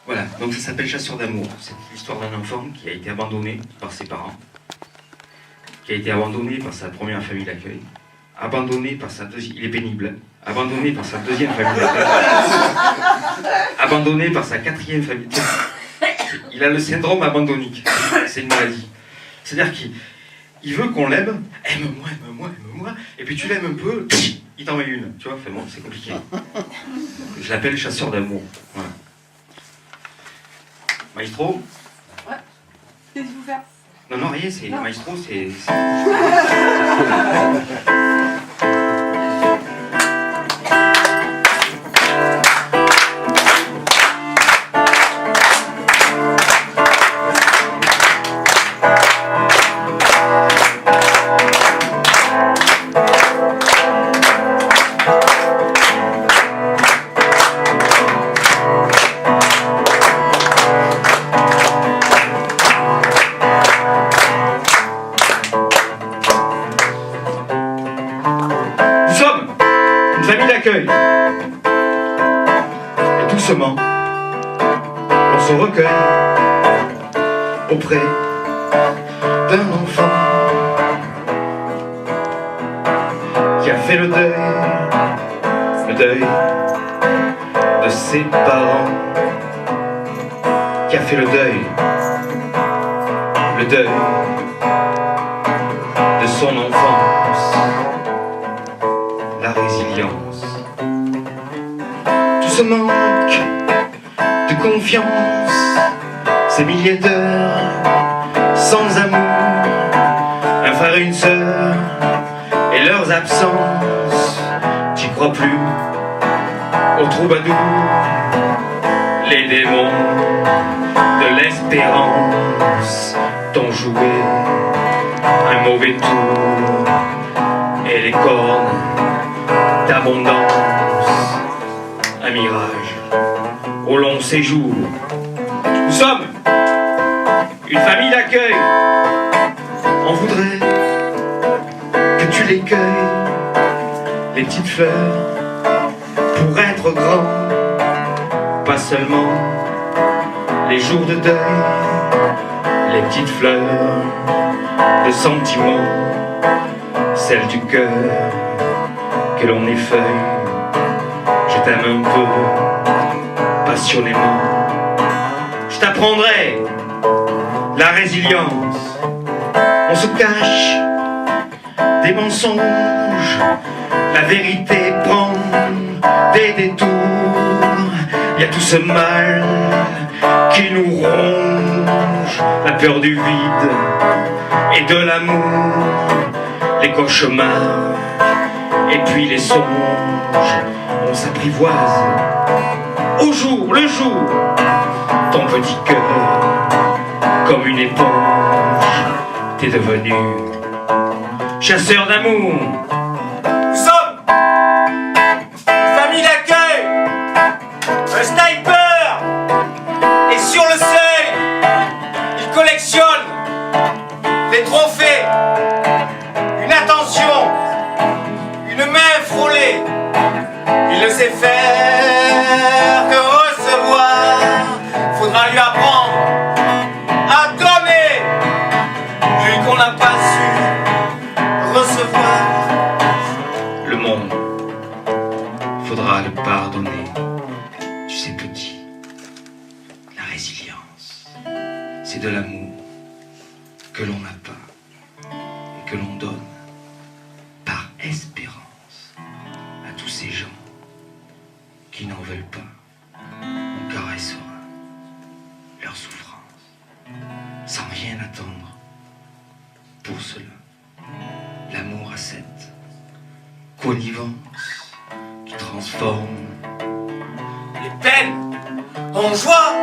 Voilà, donc ça s'appelle Chasseur d'amour. C'est l'histoire d'un enfant qui a été abandonné par ses parents, qui a été abandonné par sa première famille d'accueil, abandonné par sa deuxième... Il est pénible, hein. Abandonné par sa deuxième famille d'accueil, abandonné par sa quatrième famille. Il a le syndrome abandonnique. C'est une maladie. C'est-à-dire qu'il veut qu'on l'aime, aime-moi, aime-moi, aime-moi, et puis tu l'aimes un peu, il t'en met une. Tu vois, enfin bon, c'est compliqué. Je l'appelle Chasseur d'amour. Voilà. Maestro? Ouais. Qu'est-ce que vous faites? Non, rien, c'est Maestro, c'est... Une famille d'accueil. Et doucement, on se recueille auprès d'un enfant qui a fait le deuil de ses parents, qui a fait le deuil de son enfance. La résilience. Tout ce manque de confiance, ces milliers d'heures sans amour, un frère et une sœur et leurs absences. T'y crois plus aux troubadours, les démons de l'espérance t'ont joué un mauvais tour et les cornes d'abondance, un mirage au long séjour. Nous sommes une famille d'accueil. On voudrait que tu les cueilles, les petites fleurs, pour être grand. Pas seulement les jours de deuil, les petites fleurs de sentiments, celles du cœur que l'on effeuille. Je t'aime un peu, passionnément. Je t'apprendrai la résilience. On se cache des mensonges, la vérité prend des détours. Il y a tout ce mal qui nous ronge, la peur du vide et de l'amour, les cauchemars et puis les songes. On s'apprivoise au jour le jour, ton petit cœur comme une éponge, t'es devenu chasseur d'amour. Nous sommes une famille d'accueil, un sniper, et sur le seuil, il collectionne les trophées, une attention, une main frôlée. Il ne sait faire que recevoir, faudra lui apprendre à donner, vu qu'on n'a pas su recevoir. Le monde, faudra le pardonner. Tu sais petit, la résilience, c'est de l'amour que l'on n'a pas et que l'on donne par espérance à tous ces gens qui n'en veulent pas. On caressera leur souffrance sans rien attendre. Pour cela, l'amour a cette connivence qui transforme Les peines en joie,